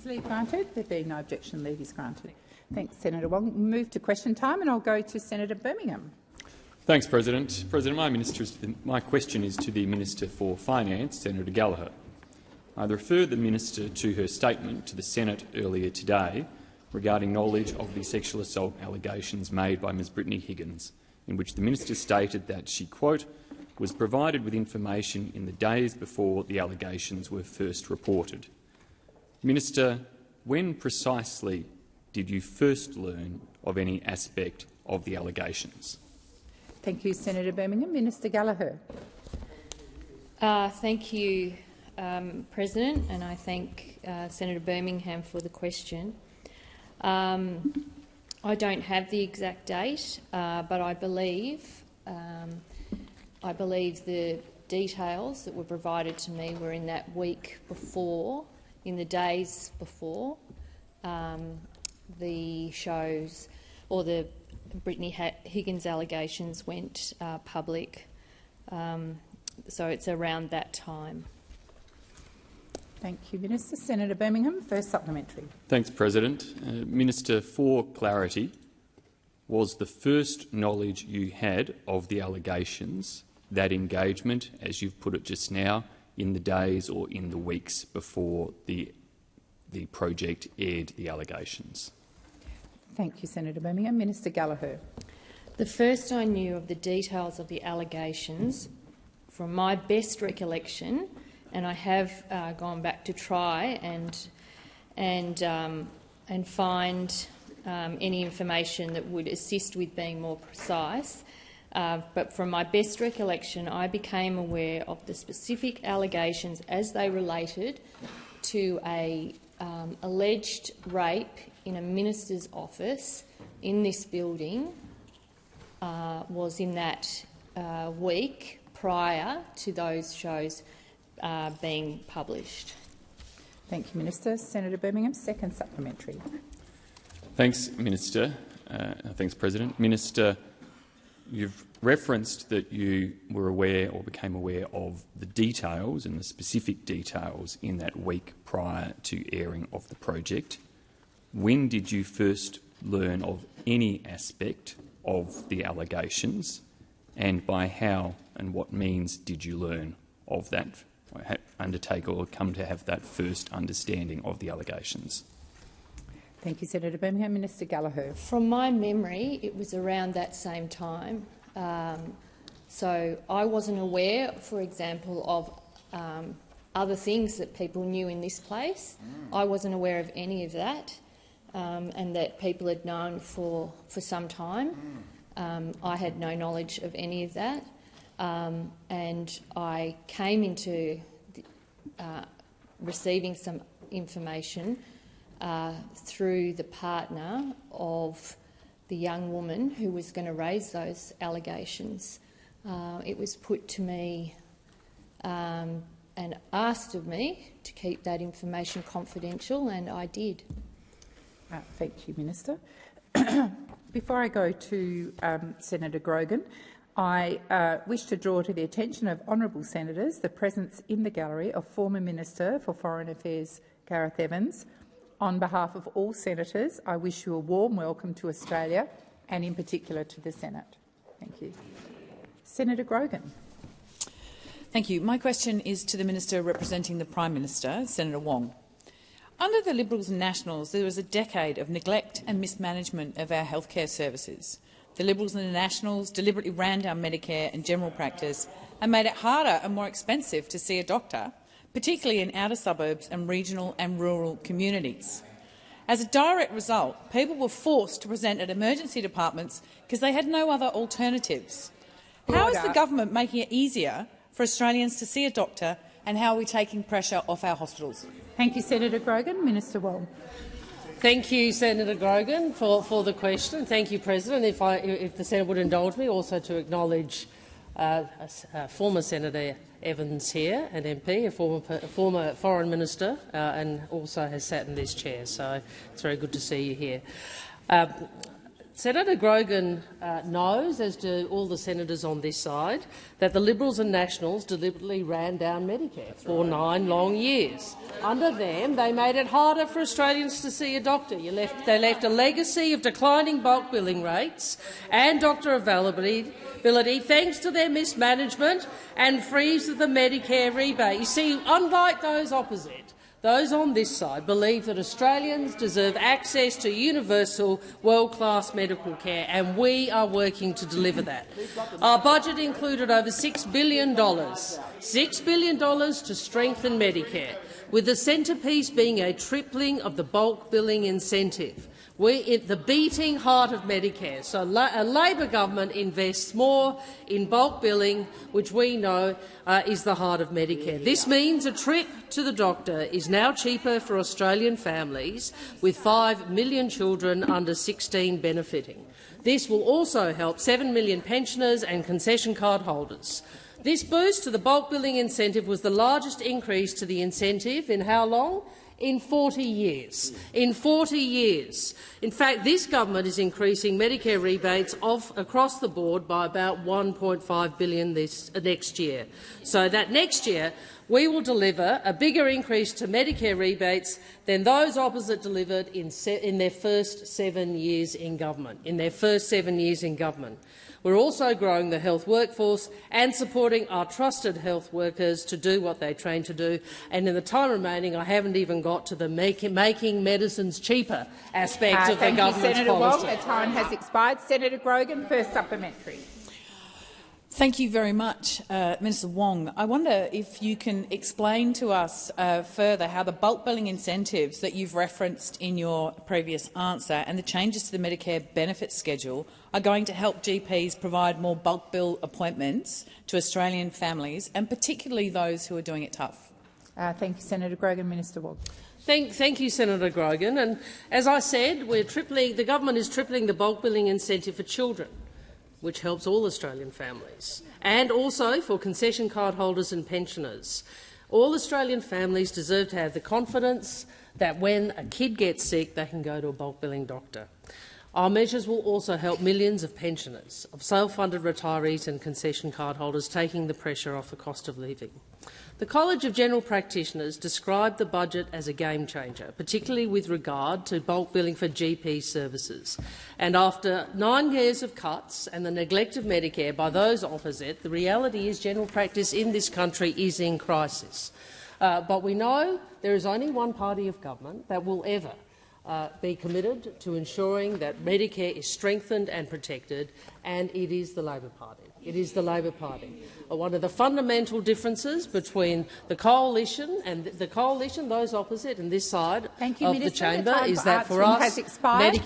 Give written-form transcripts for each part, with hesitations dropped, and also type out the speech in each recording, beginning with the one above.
Is leave granted? There being no objection, leave is granted. Thanks, Senator Wong. We'll move to question time, and I'll go to Senator Birmingham. Thanks, President. My question is to the Minister for Finance, Senator Gallagher. I refer the Minister to her statement to the Senate earlier today regarding knowledge of the sexual assault allegations made by Ms Brittany Higgins, in which the Minister stated that she, quote, was provided with information in the days before the allegations were first reported. Minister, when precisely did you first learn of any aspect of the allegations? Thank you, Senator Birmingham. Minister Gallagher. Thank you, President, and I thank Senator Birmingham for the question. I don't have the exact date, but I believe the details that were provided to me were in that week before, in the days before the shows or the Brittany Higgins allegations went public. So it's around that time. Thank you, Minister. Senator Birmingham, first supplementary. Thanks, President. Minister, for clarity, was the first knowledge you had of the allegations that engagement, as you've put it just now, in the days or in the weeks before the project aired the allegations? Thank you, Senator Birmingham. Minister Gallagher. The first I knew of the details of the allegations, from my best recollection, and I have gone back to try and find any information that would assist with being more precise. But from my best recollection, I became aware of the specific allegations as they related to a alleged rape in a minister's office in this building was in that week prior to those shows being published. Thank you, Minister. Senator Birmingham, second supplementary. Thanks, Minister. Thanks, President. Minister, you've referenced that you were aware or became aware of the details and the specific details in that week prior to airing of the project. When did you first learn of any aspect of the allegations, and by how and what means did you learn of that, undertake or come to have that first understanding of the allegations? Thank you, Senator Birmingham. Minister Gallagher. From my memory, it was around that same time. So I wasn't aware, for example, of other things that people knew in this place. I wasn't aware of any of that, and that people had known for some time. I had no knowledge of any of that, and I came into receiving some information through the partner of the young woman who was going to raise those allegations. It was put to me and asked of me to keep that information confidential, and I did. Thank you, Minister. Before I go to Senator Grogan, I wish to draw to the attention of honourable senators the presence in the gallery of former Minister for Foreign Affairs Gareth Evans. On behalf of all senators, I wish you a warm welcome to Australia and in particular to the Senate. Thank you. Senator Grogan. Thank you. My question is to the Minister representing the Prime Minister, Senator Wong. Under the Liberals and Nationals, there was a decade of neglect and mismanagement of our healthcare services. The Liberals and the Nationals deliberately ran down Medicare and general practice and made it harder and more expensive to see a doctor, particularly in outer suburbs and regional and rural communities. As a direct result, people were forced to present at emergency departments because they had no other alternatives. How is the government making it easier for Australians to see a doctor, and how are we taking pressure off our hospitals? Thank you, Senator Grogan. Minister Wong. Thank you, Senator Grogan, for the question. Thank you, President. If the Senate would indulge me, also to acknowledge former Senator Evans here, an MP, a former Foreign Minister, and also has sat in this chair. So it's very good to see you here. Senator Grogan knows, as do all the senators on this side, that the Liberals and Nationals deliberately ran down Medicare for 9 long years. Under them, they made it harder for Australians to see a doctor. They left a legacy of declining bulk billing rates and doctor availability thanks to their mismanagement and freeze of the Medicare rebate. You see, unlike those opposite, those on this side believe that Australians deserve access to universal, world-class medical care, and we are working to deliver that. Our budget included over $6 billion to strengthen Medicare, with the centrepiece being a tripling of the bulk billing incentive. We're at the beating heart of Medicare. So a Labor government invests more in bulk billing, which we know is the heart of Medicare. This means a trip to the doctor is now cheaper for Australian families, with 5 million children under 16 benefiting. This will also help 7 million pensioners and concession card holders. This boost to the bulk billing incentive was the largest increase to the incentive in how long? In 40 years. In 40 years. In fact, this government is increasing Medicare rebates across the board by about $1.5 billion next year. So that next year we will deliver a bigger increase to Medicare rebates than those opposite delivered in their first 7 years in government. We're also growing the health workforce and supporting our trusted health workers to do what they train to do. And in the time remaining, I haven't even got to the making medicines cheaper aspect of the government's Senator policy. Wong. The time has expired. Senator Grogan, first supplementary. Thank you very much, Minister Wong. I wonder if you can explain to us further how the bulk billing incentives that you've referenced in your previous answer and the changes to the Medicare benefits schedule are going to help GPs provide more bulk bill appointments to Australian families, and particularly those who are doing it tough. Thank you, Senator Grogan. Minister Wong. Thank you, Senator Grogan. And as I said, the government is tripling the bulk billing incentive for children, which helps all Australian families, and also for concession card holders and pensioners. All Australian families deserve to have the confidence that when a kid gets sick, they can go to a bulk billing doctor. Our measures will also help millions of pensioners, of self-funded retirees and concession card holders, taking the pressure off the cost of living. The College of General Practitioners described the budget as a game-changer, particularly with regard to bulk billing for GP services. And after 9 years of cuts and the neglect of Medicare by those opposite, the reality is general practice in this country is in crisis. But we know there is only one party of government that will ever be committed to ensuring that Medicare is strengthened and protected, and it is the Labor Party. It is the Labor Party. One of the fundamental differences between the coalition and those opposite and this side of the chamber is that for us, has expired.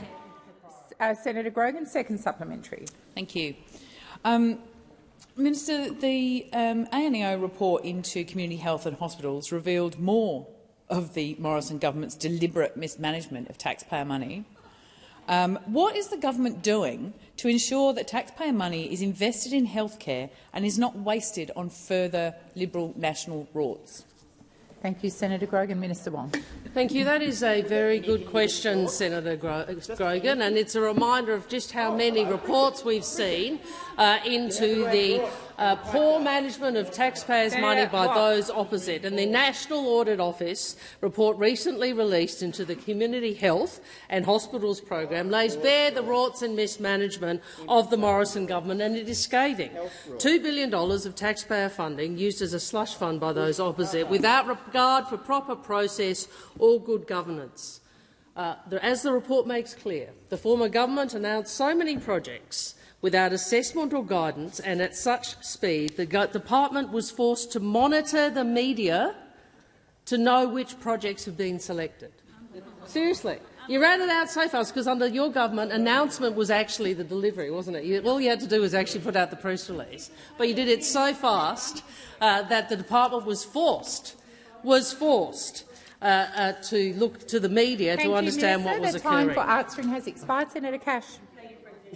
Senator Grogan, second supplementary. Thank you. Minister, the ANEO report into community health and hospitals revealed more of the Morrison government's deliberate mismanagement of taxpayer money. What is the government doing to ensure that taxpayer money is invested in healthcare and is not wasted on further Liberal national rorts? Thank you, Senator Grogan. Minister Wong. Thank you. That is a very good question, Senator Grogan, and it's a reminder of just how many reports we've seen into the poor management of taxpayers' money by those opposite. And the National Audit Office report recently released into the Community Health and Hospitals program lays bare the rorts and mismanagement of the Morrison government, and it is scathing. $2 billion of taxpayer funding used as a slush fund by those opposite without regard for proper process or good governance. As the report makes clear, the former government announced so many projects without assessment or guidance, and at such speed the department was forced to monitor the media to know which projects have been selected. Seriously. You ran it out so fast because under your government, announcement was actually the delivery, wasn't it? All you had to do was actually put out the press release. But you did it so fast that the department was forced to look to the media to understand what was occurring. The time for answering has expired. Senator Cash.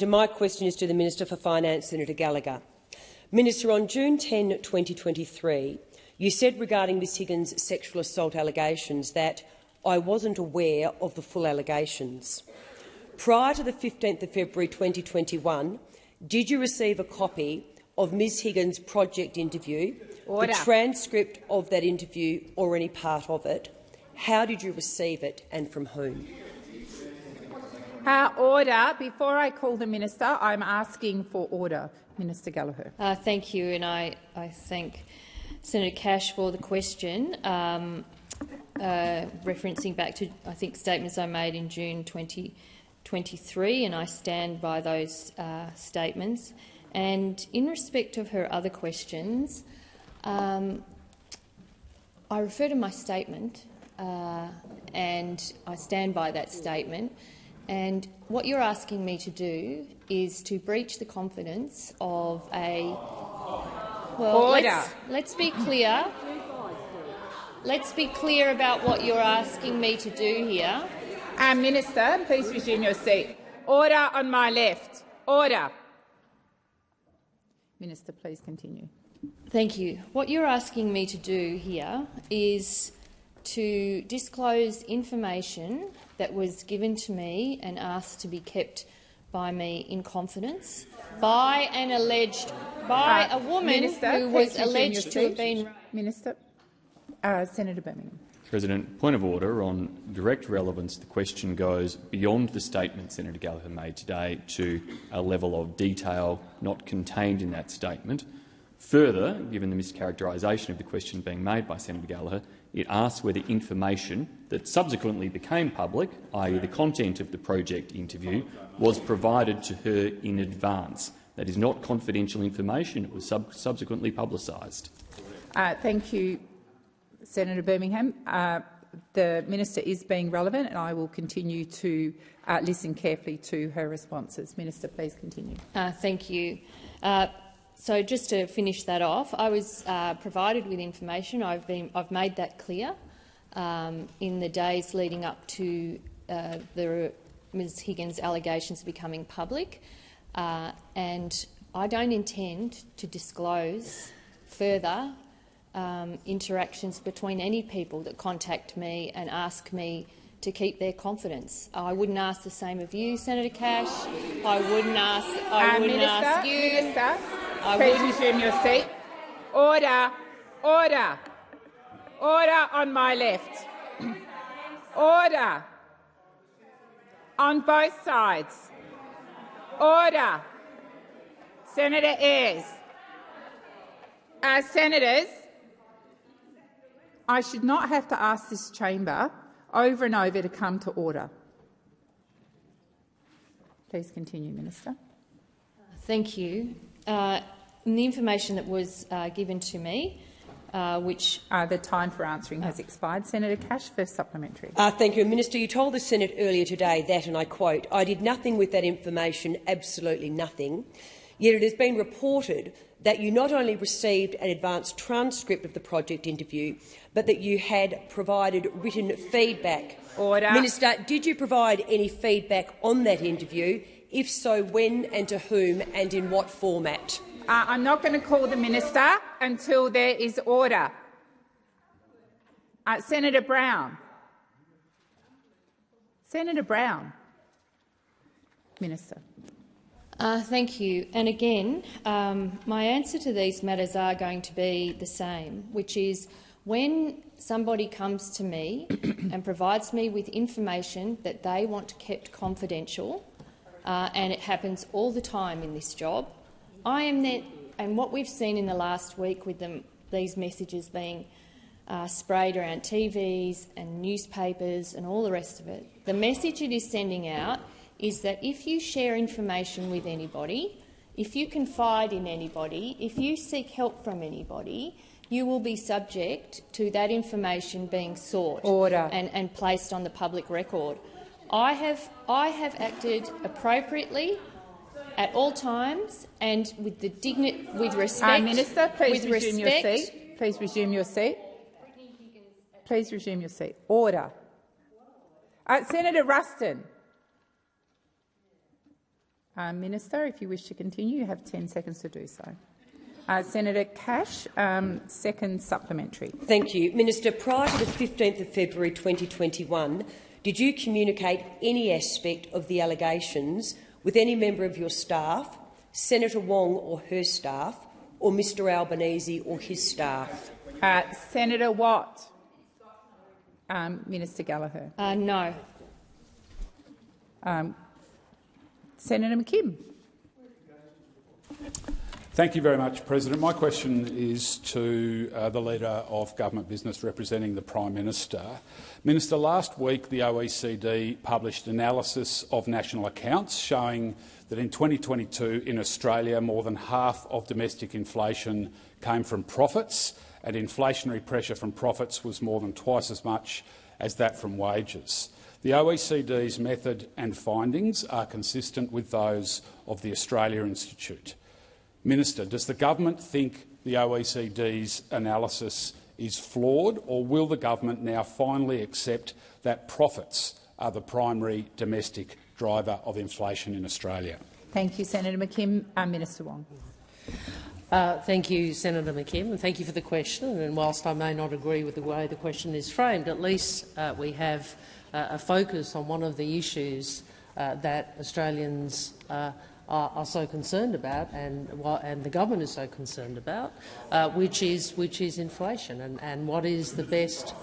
My question is to the Minister for Finance, Senator Gallagher. Minister, on June 10, 2023, you said regarding Ms Higgins' sexual assault allegations that I wasn't aware of the full allegations. Prior to the 15th of February 2021, did you receive a copy of Ms Higgins' project interview, the transcript of that interview or any part of it? How did you receive it and from whom? Order. Before I call the minister, I'm asking for order. Minister Gallagher. Thank you, and I thank Senator Cash for the question, referencing back to, I think, statements I made in June 2023, and I stand by those statements. And in respect of her other questions, I refer to my statement, and I stand by that statement. And what you're asking me to do is to breach the confidence of a... Well, order. Let's be clear. Let's be clear about what you're asking me to do here. Minister, please resume your seat. Order on my left. Order. Minister, please continue. Thank you. What you're asking me to do here is to disclose information that was given to me and asked to be kept by me in confidence by an alleged a woman Minister, who was alleged to have been. Minister, Senator Birmingham. President, point of order on direct relevance. The question goes beyond the statement Senator Gallagher made today to a level of detail not contained in that statement. Further, given the mischaracterisation of the question being made by Senator Gallagher, it asks whether information that subsequently became public, i.e. the content of the project interview, was provided to her in advance. That is not confidential information. It was subsequently publicised. Thank you, Senator Birmingham. The minister is being relevant, and I will continue to listen carefully to her responses. Minister, please continue. Thank you. So just to finish that off, I was provided with information. I've made that clear in the days leading up to Ms Higgins' allegations becoming public, and I don't intend to disclose further interactions between any people that contact me and ask me to keep their confidence. I wouldn't ask the same of you, Senator Cash. I wouldn't ask you. Minister, please resume your seat. Order. Order. Order on my left. Order. On both sides. Order. Senator Ayres. Senators, I should not have to ask this chamber over and over to come to order. Please continue, Minister. Thank you. In the information that was given to me, which the time for answering has expired. Senator Cash, first supplementary. Thank you. Minister, you told the Senate earlier today that, and I quote, "I did nothing with that information, absolutely nothing." Yet it has been reported that you not only received an advanced transcript of the project interview, but that you had provided written feedback. Order. Minister, did you provide any feedback on that interview? If so, when and to whom and in what format? I'm not going to call the minister until there is order. Senator Brown. Senator Brown. Minister. Thank you. And again, my answer to these matters are going to be the same, which is when somebody comes to me and provides me with information that they want kept confidential, and it happens all the time in this job, I am then, and what we've seen in the last week with these messages being sprayed around TVs and newspapers and all the rest of it, the message it is sending out is that if you share information with anybody, if you confide in anybody, if you seek help from anybody, you will be subject to that information being sought and placed on the public record. I have acted appropriately at all times and with respect. Minister, please resume your seat. Please resume your seat. Please resume your seat. Order. Senator Ruston. Minister, if you wish to continue, you have 10 seconds to do so. Senator Cash, second supplementary. Thank you. Minister, prior to the 15th of February 2021, did you communicate any aspect of the allegations with any member of your staff, Senator Wong or her staff, or Mr Albanese or his staff? Senator Watt. Minister Gallagher. No. Senator McKim. Thank you very much, President. My question is to the Leader of Government Business representing the Prime Minister. Minister, last week the OECD published analysis of national accounts showing that in 2022 in Australia more than half of domestic inflation came from profits, and inflationary pressure from profits was more than twice as much as that from wages. The OECD's method and findings are consistent with those of the Australia Institute. Minister, does the government think the OECD's analysis is flawed, or will the government now finally accept that profits are the primary domestic driver of inflation in Australia? Thank you, Senator McKim. Minister Wong. Thank you, Senator McKim, and thank you for the question. And whilst I may not agree with the way the question is framed, at least we have a focus on one of the issues that Australians are so concerned about, and the government is so concerned about, which is inflation, and what is the best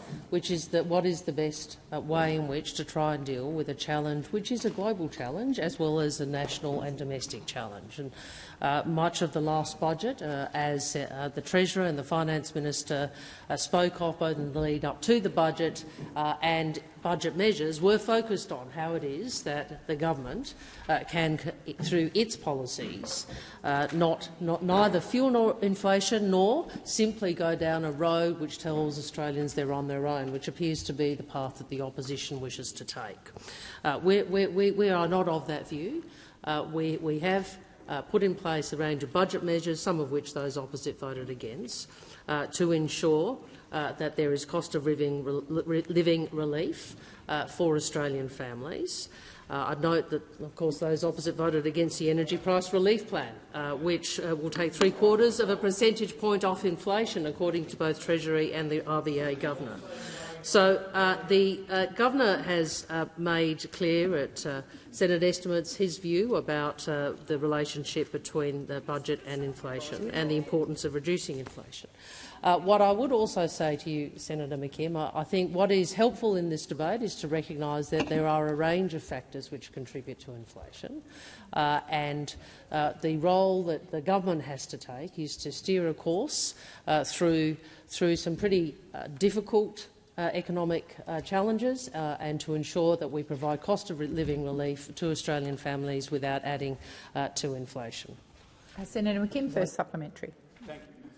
way in which to try and deal with a challenge which is a global challenge as well as a national and domestic challenge. And much of the last budget, as the Treasurer and the Finance Minister spoke of both in the lead up to the budget and budget measures, were focused on how it is that the government can, through its policies, neither fuel inflation nor simply go down a road which tells Australians they're on their own, which appears to be the path that the opposition wishes to take. We are not of that view. We have put in place a range of budget measures, some of which those opposite voted against, to ensure that there is cost of living relief for Australian families. I'd note that, of course, those opposite voted against the Energy Price Relief Plan, which will take 3/4 of a percentage point off inflation, according to both Treasury and the RBA Governor. So the Governor has made clear at Senate estimates his view about the relationship between the budget and inflation and the importance of reducing inflation. What I would also say to you, Senator McKim, I think what is helpful in this debate is to recognise that there are a range of factors which contribute to inflation, and the role that the government has to take is to steer a course through some pretty difficult economic challenges and to ensure that we provide cost of living relief to Australian families without adding to inflation. Senator McKim, first supplementary.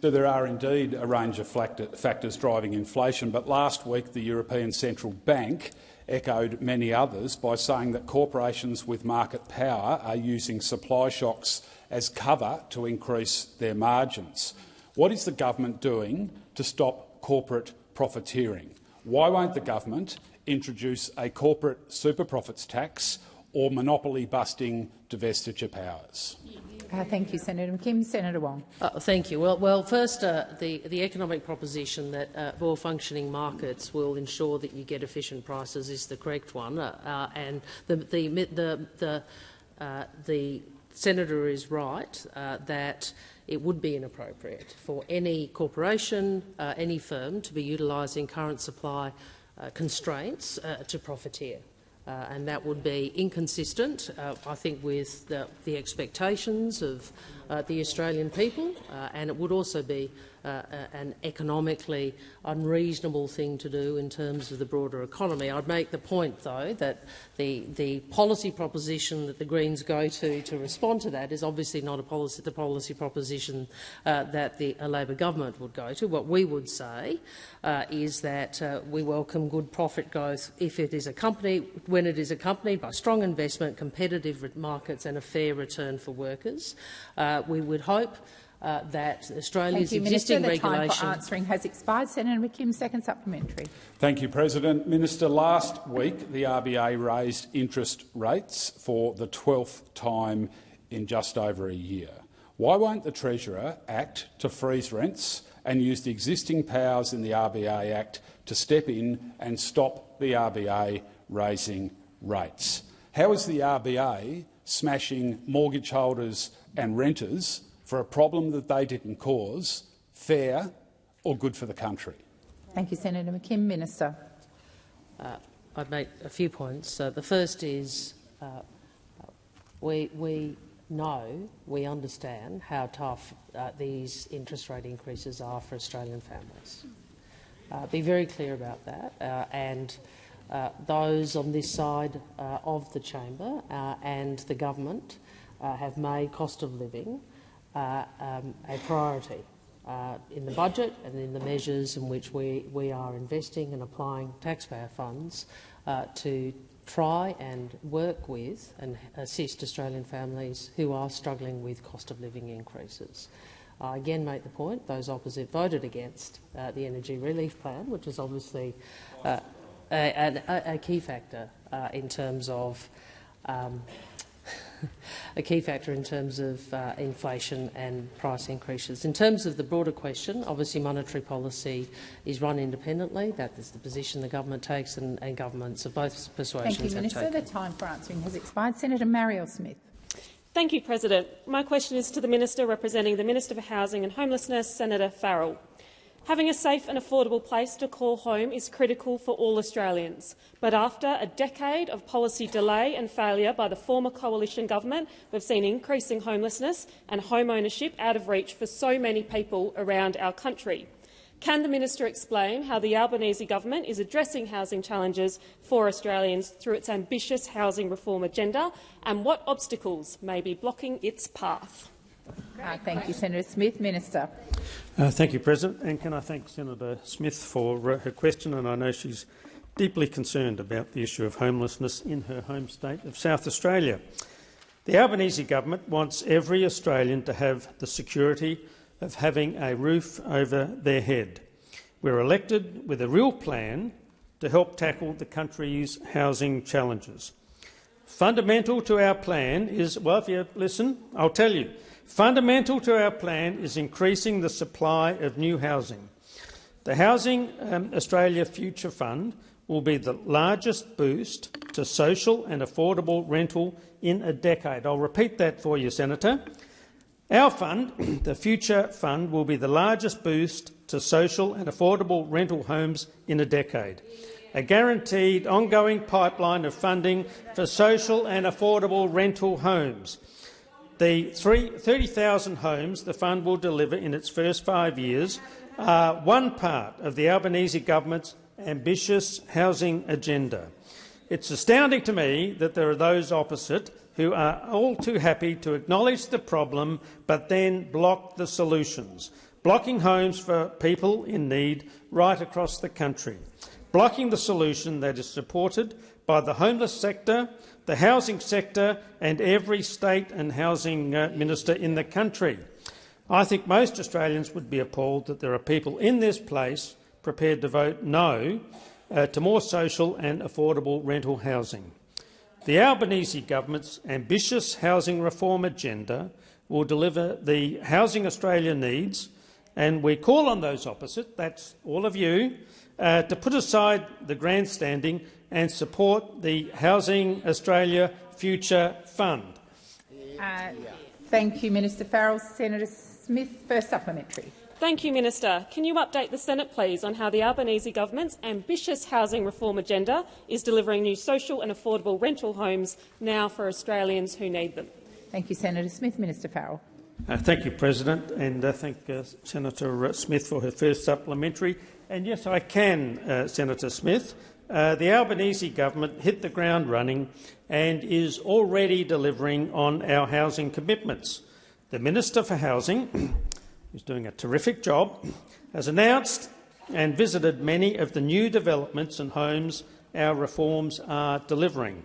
So there are indeed a range of factors driving inflation, but last week the European Central Bank echoed many others by saying that corporations with market power are using supply shocks as cover to increase their margins. What is the government doing to stop corporate profiteering? Why won't the government introduce a corporate super profits tax or monopoly-busting divestiture powers? Thank you, Senator McKim. Senator Wong. Thank you. Well, first, the economic proposition that well-functioning markets will ensure that you get efficient prices is the correct one, and the senator is right that it would be inappropriate for any corporation, any firm, to be utilising current supply constraints to profiteer. And that would be inconsistent, I think, with the expectations of the Australian people, and it would also be an economically unreasonable thing to do in terms of the broader economy. I'd make the point, though, that the policy proposition that the Greens go to respond to that is obviously not the policy proposition that a Labor government would go to. What we would say is that we welcome good profit growth if it is when it is accompanied by strong investment, competitive markets and a fair return for workers. We would hope that Australia's existing regulation— The time for answering has expired. Senator McKim, second supplementary. Thank you, President. Minister, last week the RBA raised interest rates for the 12th time in just over a year. Why won't the Treasurer act to freeze rents and use the existing powers in the RBA Act to step in and stop the RBA raising rates. How is the RBA smashing mortgage holders and renters for a problem that they didn't cause fair or good for the country? Thank you, Senator McKim. Minister. I'd make a few points. The first is we know, we understand how tough these interest rate increases are for Australian families. Be very clear about that, and those on this side of the chamber and the government have made cost of living a priority in the budget and in the measures in which we are investing and applying taxpayer funds to try and work with and assist Australian families who are struggling with cost of living increases. I again make the point those opposite voted against the Energy Relief Plan, which is obviously a key factor in terms of inflation and price increases. In terms of the broader question, obviously monetary policy is run independently. That is the position the government takes, and governments of both persuasions Thank you, Minister. have taken. The time for answering has expired. Senator Marielle Smith. Thank you, President. My question is to the Minister representing the Minister for Housing and Homelessness, Senator Farrell. Having a safe and affordable place to call home is critical for all Australians. But after a decade of policy delay and failure by the former coalition government, we've seen increasing homelessness and home ownership out of reach for so many people around our country. Can the Minister explain how the Albanese government is addressing housing challenges for Australians through its ambitious housing reform agenda, and what obstacles may be blocking its path? Thank you, Senator Smith. Minister. Thank you, President. And can I thank Senator Smith for her question, and I know she's deeply concerned about the issue of homelessness in her home state of South Australia. The Albanese government wants every Australian to have the security of having a roof over their head. We're elected with a real plan to help tackle the country's housing challenges. Fundamental to our plan is, well, if you listen, I'll tell you, fundamental to our plan is increasing the supply of new housing. The Housing Australia Future Fund will be the largest boost to social and affordable rental in a decade. I'll repeat that for you, Senator. Our fund, the Future Fund, will be the largest boost to social and affordable rental homes in a decade. A guaranteed ongoing pipeline of funding for social and affordable rental homes. The 30,000 homes the fund will deliver in its first 5 years are one part of the Albanese government's ambitious housing agenda. It's astounding to me that there are those opposite who are all too happy to acknowledge the problem but then block the solutions, blocking homes for people in need right across the country, blocking the solution that is supported by the homeless sector, the housing sector and every state and housing minister in the country. I think most Australians would be appalled that there are people in this place prepared to vote no to more social and affordable rental housing. The Albanese government's ambitious housing reform agenda will deliver the housing Australia needs, and we call on those opposite, that's all of you, to put aside the grandstanding and support the Housing Australia Future Fund. Thank you, Minister Farrell. Senator Smith, first supplementary. Thank you, Minister. Can you update the Senate, please, on how the Albanese government's ambitious housing reform agenda is delivering new social and affordable rental homes now for Australians who need them? Thank you, Senator Smith. Minister Farrell. Thank you, President, and thank Senator Smith for her first supplementary. And yes, I can, Senator Smith. The Albanese government hit the ground running and is already delivering on our housing commitments. The Minister for Housing, who's doing a terrific job, has announced and visited many of the new developments and homes our reforms are delivering.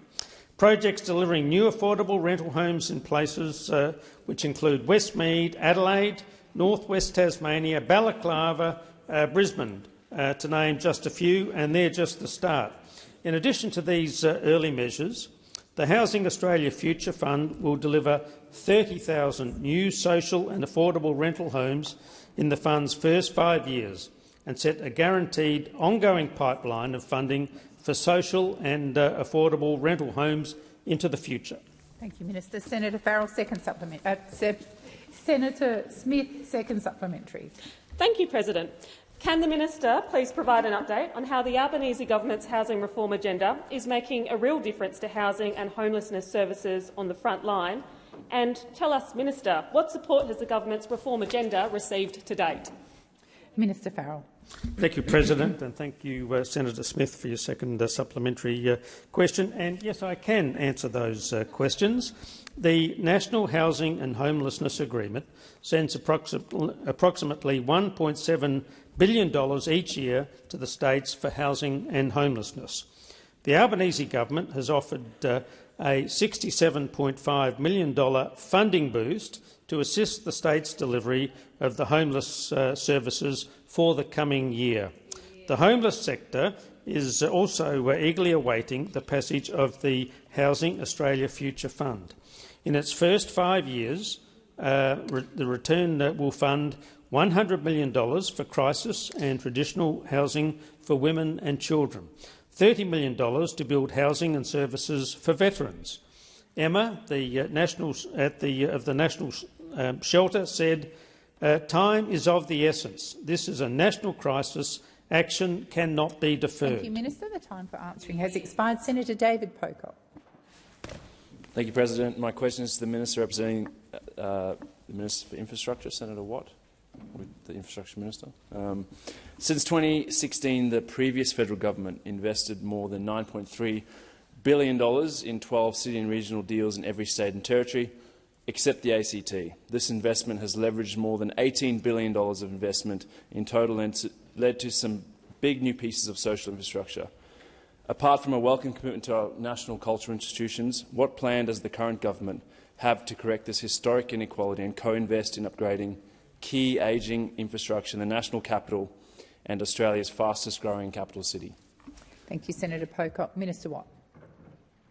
Projects delivering new affordable rental homes in places which include Westmead, Adelaide, North West Tasmania, Balaclava, Brisbane, to name just a few, and they're just the start. In addition to these early measures, the Housing Australia Future Fund will deliver 30,000 new social and affordable rental homes in the fund's first 5 years and set a guaranteed ongoing pipeline of funding for social and affordable rental homes into the future. Thank you, Minister. Senator Farrell, second supplement. Senator Smith, second supplementary. Thank you, President. Can the minister please provide an update on how the Albanese government's housing reform agenda is making a real difference to housing and homelessness services on the front line? And tell us, Minister, what support has the government's reform agenda received to date? Minister Farrell. Thank you, President, and thank you, Senator Smith, for your second supplementary question. And yes, I can answer those questions. The National Housing and Homelessness Agreement sends approximately $1.7 billion each year to the states for housing and homelessness. The Albanese government has offered a $67.5 million funding boost to assist the state's delivery of the homeless services for the coming year. The homeless sector is also eagerly awaiting the passage of the Housing Australia Future Fund. In its first 5 years, the return will fund $100 million for crisis and traditional housing for women and children, $30 million to build housing and services for veterans. Emma, the national shelter, said, "Time is of the essence. This is a national crisis. Action cannot be deferred." Thank you, Minister. The time for answering has expired. Senator David Pocock. Thank you, President. My question is to the Minister representing the Minister for Infrastructure, Senator Watt, with the Infrastructure Minister. Since 2016, the previous federal government invested more than $9.3 billion in 12 city and regional deals in every state and territory, except the ACT. This investment has leveraged more than $18 billion of investment in total and led to some big new pieces of social infrastructure. Apart from a welcome commitment to our national cultural institutions, what plan does the current government have to correct this historic inequality and co-invest in upgrading key ageing infrastructure in the national capital and Australia's fastest-growing capital city? Thank you, Senator Pocock. Minister Watt.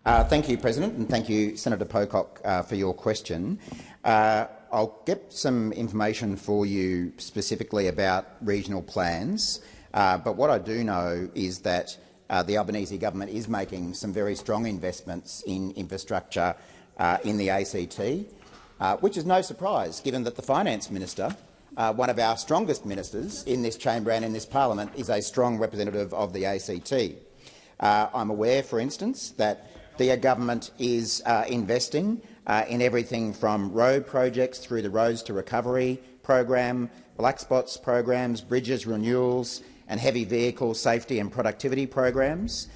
Thank you, President, and thank you, Senator Pocock, for your question. I'll get some information for you specifically about regional plans, but what I do know is that the Albanese government is making some very strong investments in infrastructure in the ACT, which is no surprise given that the Finance Minister, one of our strongest ministers in this chamber and in this parliament, is a strong representative of the ACT. I'm aware, for instance, that the government is investing in everything from road projects through the Roads to Recovery program, black spots programs, bridges renewals and heavy vehicle safety and productivity programs.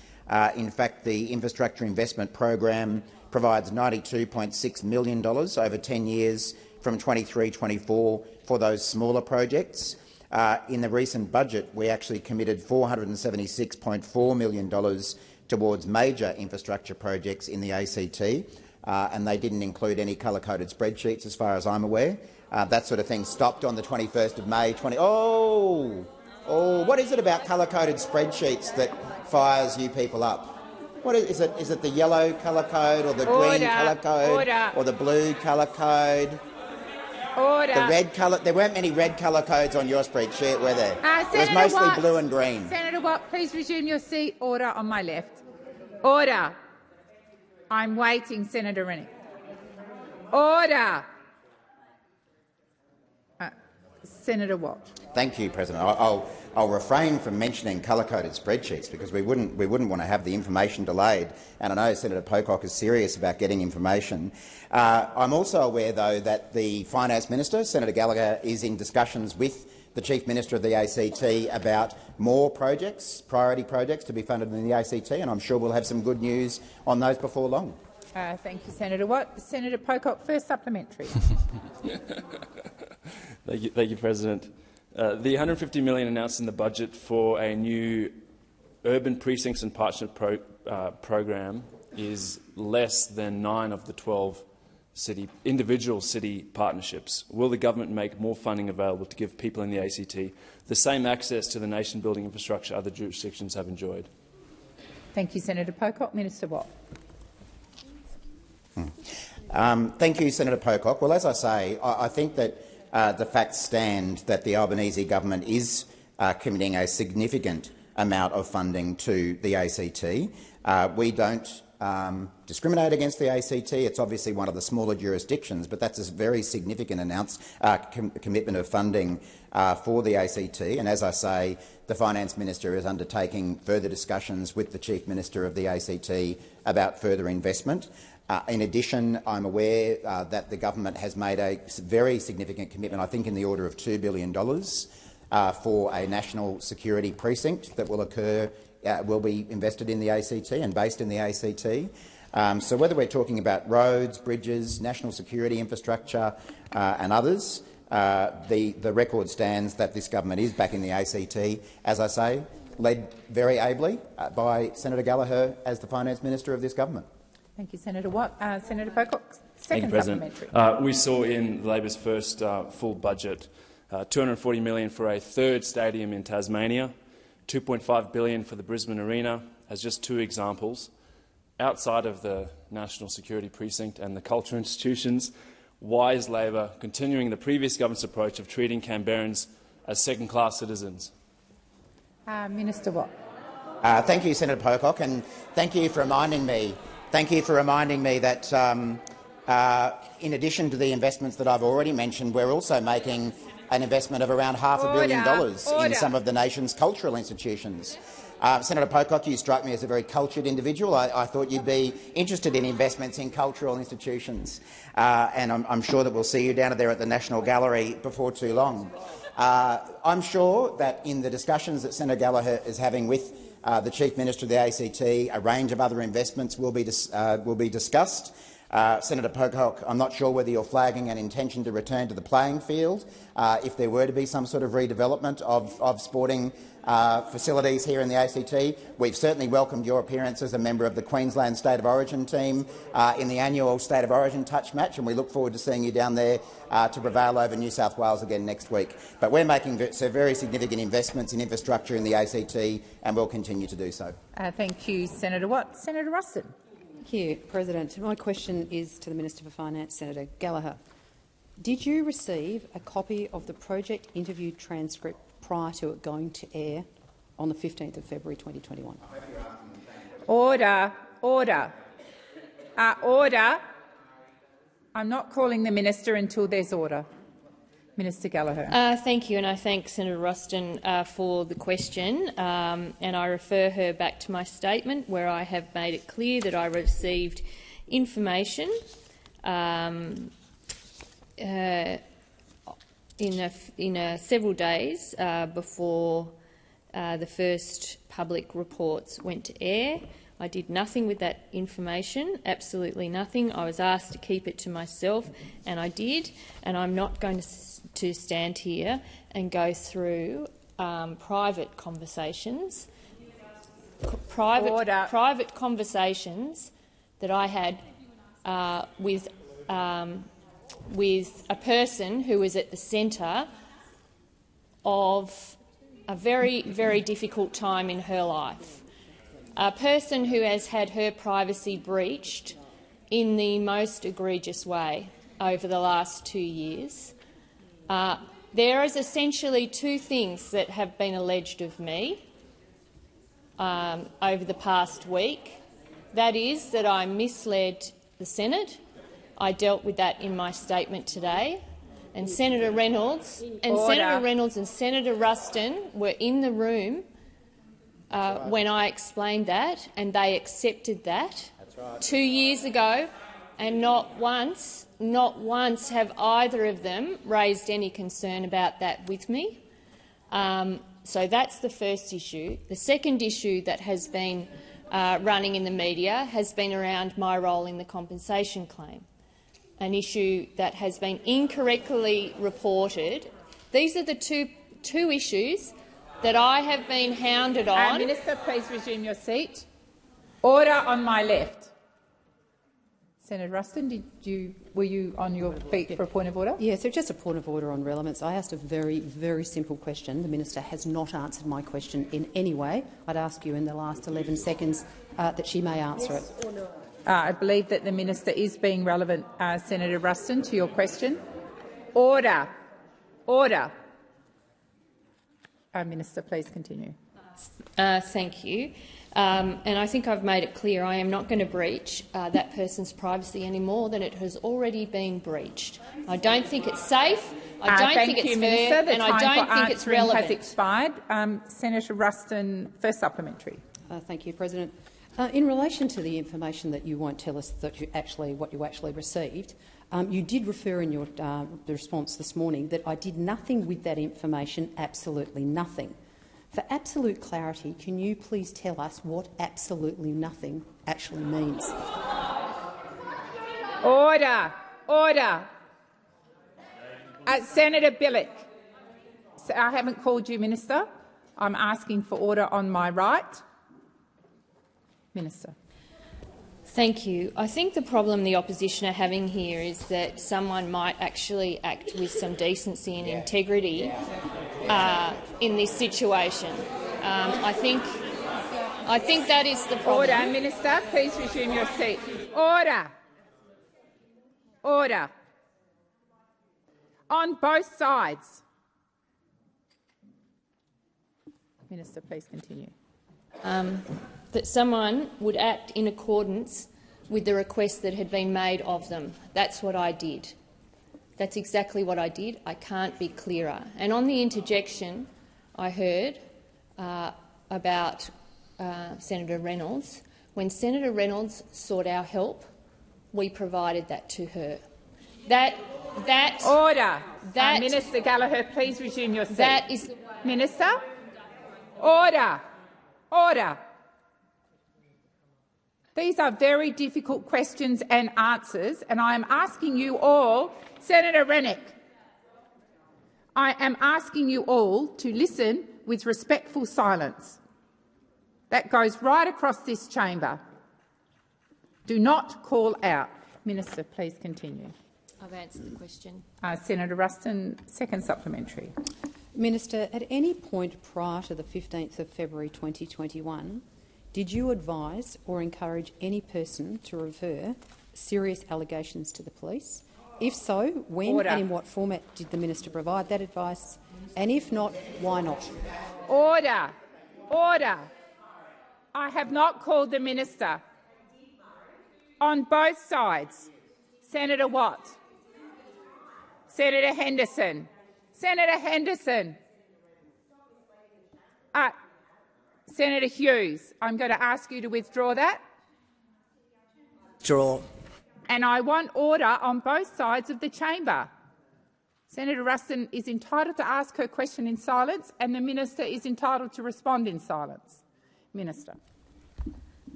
In fact, the infrastructure investment program provides $92.6 million over 10 years from 23-24 for those smaller projects. In the recent budget, we actually committed $476.4 million towards major infrastructure projects in the ACT, and they didn't include any colour-coded spreadsheets, as far as I'm aware. That sort of thing stopped on the 21st of May. What is it about colour-coded spreadsheets that fires you people up? What is it? Is it the yellow colour code, or the green colour code, or the blue colour code? Order. The red colour. There weren't many red colour codes on your spreadsheet, were there? It was mostly Watt, blue and green. Senator Watt, please resume your seat. Order on my left. Order. I'm waiting, Senator Rennick. Order. Senator Watt. Thank you, President. I'll refrain from mentioning colour-coded spreadsheets because we wouldn't want to have the information delayed, and I know Senator Pocock is serious about getting information. I'm also aware, though, that the Finance Minister, Senator Gallagher, is in discussions with the Chief Minister of the ACT about more projects, priority projects, to be funded in the ACT, and I'm sure we'll have some good news on those before long. Thank you, Senator Watt. Senator Pocock, first supplementary. Thank you, President. The $150 million announced in the budget for a new urban precincts and partnership program is less than 9 of the 12 individual city partnerships. Will the government make more funding available to give people in the ACT the same access to the nation-building infrastructure other jurisdictions have enjoyed? Thank you, Senator Pocock. Minister Watt. Thank you, Senator Pocock. Well, as I say, I think that the facts stand that the Albanese government is committing a significant amount of funding to the ACT. We don't discriminate against the ACT. It's obviously one of the smaller jurisdictions, but that's a very significant commitment of funding for the ACT. And as I say, the Finance Minister is undertaking further discussions with the Chief Minister of the ACT about further investment. In addition, I'm aware that the government has made a very significant commitment, I think in the order of $2 billion, for a national security precinct that will occur, will be invested in the ACT and based in the ACT. So whether we're talking about roads, bridges, national security infrastructure and others, the record stands that this government is backing the ACT, as I say, led very ably by Senator Gallagher as the Finance Minister of this government. Thank you, Senator Watt. Senator Pocock, second supplementary. We saw in Labor's first full budget $240 million for a third stadium in Tasmania, $2.5 billion for the Brisbane Arena, as just two examples. Outside of the National Security Precinct and the cultural institutions, why is Labor continuing the previous government's approach of treating Canberrans as second-class citizens? Minister Watt. Thank you, Senator Pocock, and thank you for reminding me. Thank you for reminding me that, in addition to the investments that I've already mentioned, we're also making an investment of around $500 million in some of the nation's cultural institutions. Senator Pocock, you strike me as a very cultured individual. I thought you'd be interested in investments in cultural institutions, and I'm sure that we'll see you down there at the National Gallery before too long. I'm sure that in the discussions that Senator Gallagher is having with the Chief Minister of the ACT, a range of other investments will be discussed. Senator Pocock, I'm not sure whether you're flagging an intention to return to the playing field if there were to be some sort of redevelopment of sporting facilities here in the ACT. We've certainly welcomed your appearance as a member of the Queensland State of Origin team in the annual State of Origin touch match, and we look forward to seeing you down there to prevail over New South Wales again next week. But we're making very significant investments in infrastructure in the ACT, and we'll continue to do so. Thank you, Senator Watt. Senator Ruston. Thank you, President. My question is to the Minister for Finance, Senator Gallagher. Did you receive a copy of the project interview transcript prior to it going to air on the 15th of February 2021? Order. Order. Order. I'm not calling the minister until there's order. Minister Gallagher. Thank you, and I thank Senator Ruston for the question, and I refer her back to my statement where I have made it clear that I received information in several days before the first public reports went to air. I did nothing with that information, absolutely nothing. I was asked to keep it to myself, and I did, and I'm not going to stand here and go through private conversations that I had with a person who was at the centre of a very, very difficult time in her life, a person who has had her privacy breached in the most egregious way over the last 2 years. There is essentially two things that have been alleged of me over the past week. That is that I misled the Senate. I dealt with that in my statement today. And Senator Reynolds and Senator Ruston were in the room when I explained that, and they accepted that 2 years ago, and not once have either of them raised any concern about that with me. So that's the first issue. The second issue that has been running in the media has been around my role in the compensation claim, an issue that has been incorrectly reported. These are the two issues that I have been hounded on. Minister, please resume your seat. Order on my left. Senator Ruston, were you on your feet for a point of order? Yeah, so just a point of order on relevance. I asked a very, very simple question. The minister has not answered my question in any way. I'd ask you in the last 11 seconds that she may answer it. Or no? I believe that the minister is being relevant, Senator Ruston, to your question. Order. Order. Minister, please continue. Thank you. And I think I've made it clear I am not going to breach that person's privacy any more than it has already been breached. I don't think it's safe, I don't think it's fair, and I don't think it's relevant. Has expired. Senator Ruston, first supplementary. Thank you, President. In relation to the information that you won't tell us that what you actually received, you did refer in your the response this morning that I did nothing with that information, absolutely nothing. For absolute clarity, can you please tell us what absolutely nothing actually means? Order. Order. Senator Bilyk. I haven't called you, Minister. I'm asking for order on my right. Minister. Thank you. I think the problem the opposition are having here is that someone might actually act with some decency and integrity in this situation. I think that is the problem. Order, Minister. Please resume your seat. Order. Order. On both sides. Minister, please continue. That someone would act in accordance with the request that had been made of them. That's what I did. That's exactly what I did. I can't be clearer. And on the interjection, I heard about Senator Reynolds. When Senator Reynolds sought our help, we provided that to her. Order. Minister Gallagher, please resume your seat. That is Minister. Order. Order. These are very difficult questions and answers, and I am asking you all, Senator Rennick, I am asking you all to listen with respectful silence. That goes right across this chamber. Do not call out. Minister, please continue. I've answered the question. Senator Ruston, second supplementary. Minister, at any point prior to the 15th of February 2021, did you advise or encourage any person to refer serious allegations to the police? If so, when and in what format did the minister provide that advice? And if not, why not? Order. Order. I have not called the minister. On both sides. Senator Watt. Senator Henderson. Senator Henderson. Senator Hughes, I'm going to ask you to withdraw that. Withdraw. And I want order on both sides of the chamber. Senator Ruston is entitled to ask her question in silence, and the minister is entitled to respond in silence. Minister.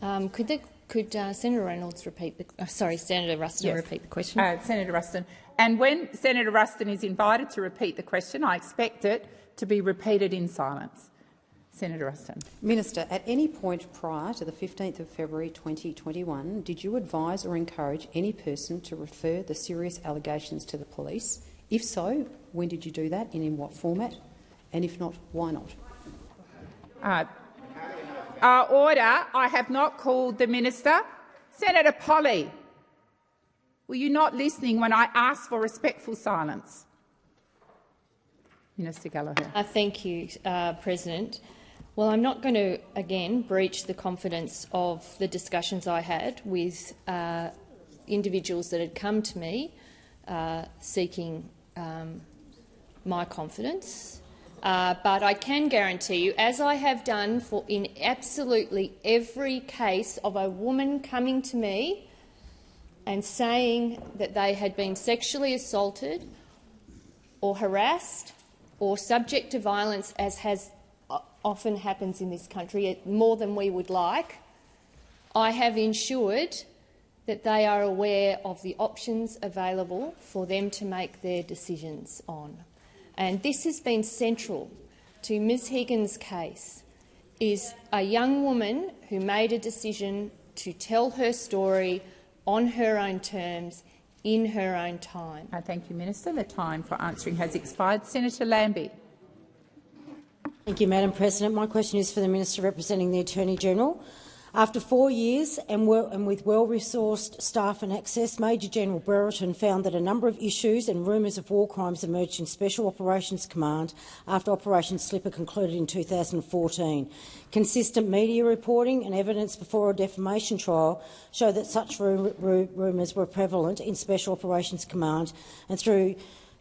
Could Senator Reynolds repeat the? Senator Ruston repeat the question. Senator Ruston, and when Senator Ruston is invited to repeat the question, I expect it to be repeated in silence. Senator Ruston. Minister, at any point prior to the 15th of February 2021, did you advise or encourage any person to refer the serious allegations to the police? If so, when did you do that and in what format? And if not, why not? Order. I have not called the minister. Senator Polley, were you not listening when I asked for respectful silence? Minister Gallagher. Thank you, President. Well, I'm not going to, again, breach the confidence of the discussions I had with individuals that had come to me seeking my confidence. But I can guarantee you, as I have done in absolutely every case of a woman coming to me and saying that they had been sexually assaulted or harassed or subject to violence, as has often happens in this country, more than we would like, I have ensured that they are aware of the options available for them to make their decisions on. And this has been central to Ms Higgins' case, is a young woman who made a decision to tell her story on her own terms, in her own time. Thank you, Minister. The time for answering has expired. Senator Lambie. Thank you, Madam President. My question is for the Minister representing the Attorney-General. After 4 years and with well-resourced staff and access, Major General Brereton found that a number of issues and rumours of war crimes emerged in Special Operations Command after Operation Slipper concluded in 2014. Consistent media reporting and evidence before a defamation trial show that such rumours were prevalent in Special Operations Command and through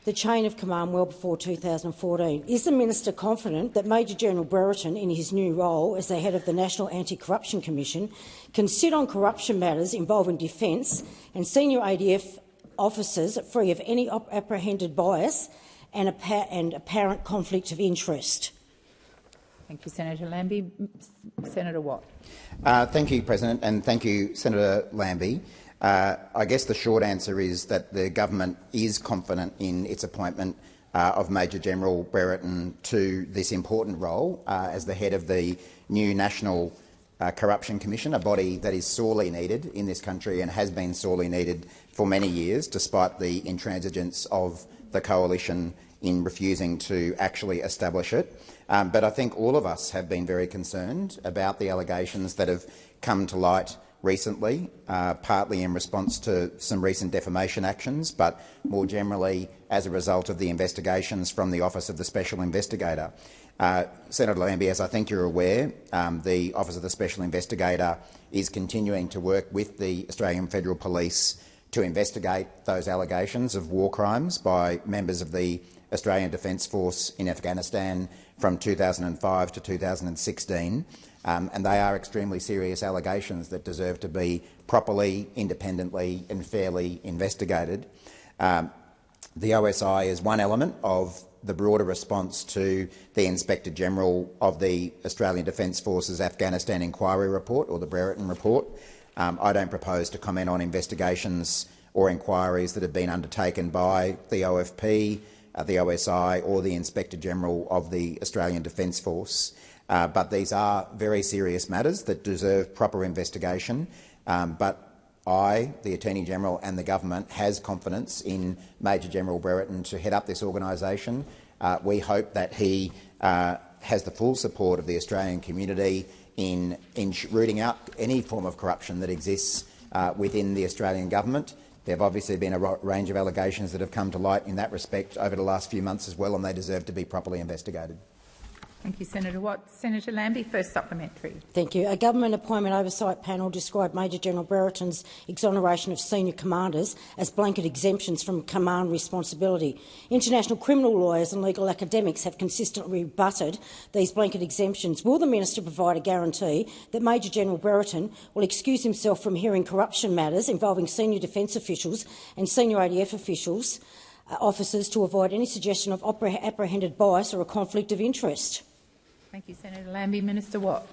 the chain of command well before 2014. Is the minister confident that Major General Brereton, in his new role as the head of the National Anti-Corruption Commission, can sit on corruption matters involving defence and senior ADF officers free of any apprehended bias and apparent conflict of interest? Thank you, Senator Lambie. Senator Watt. Thank you, President, and thank you, Senator Lambie. I guess the short answer is that the government is confident in its appointment of Major General Brereton to this important role as the head of the new National Corruption Commission, a body that is sorely needed in this country and has been sorely needed for many years, despite the intransigence of the coalition in refusing to actually establish it. But I think all of us have been very concerned about the allegations that have come to light recently, partly in response to some recent defamation actions, but more generally as a result of the investigations from the Office of the Special Investigator. Senator Lambie, as I think you're aware, the Office of the Special Investigator is continuing to work with the Australian Federal Police to investigate those allegations of war crimes by members of the Australian Defence Force in Afghanistan from 2005 to 2016. And they are extremely serious allegations that deserve to be properly, independently and fairly investigated. The OSI is one element of the broader response to the Inspector General of the Australian Defence Force's Afghanistan Inquiry Report, or the Brereton Report. I don't propose to comment on investigations or inquiries that have been undertaken by the OFP, the OSI or the Inspector General of the Australian Defence Force. But these are very serious matters that deserve proper investigation. But I, the Attorney-General and the government has confidence in Major General Brereton to head up this organisation. We hope that he has the full support of the Australian community in rooting out any form of corruption that exists within the Australian government. There have obviously been a range of allegations that have come to light in that respect over the last few months as well, and they deserve to be properly investigated. Thank you, Senator Watt. Senator Lambie, first supplementary. Thank you. A government appointment oversight panel described Major General Brereton's exoneration of senior commanders as blanket exemptions from command responsibility. International criminal lawyers and legal academics have consistently rebutted these blanket exemptions. Will the minister provide a guarantee that Major General Brereton will excuse himself from hearing corruption matters involving senior defence officials and senior ADF officers to avoid any suggestion of apprehended bias or a conflict of interest? Thank you, Senator Lambie. Minister Watt.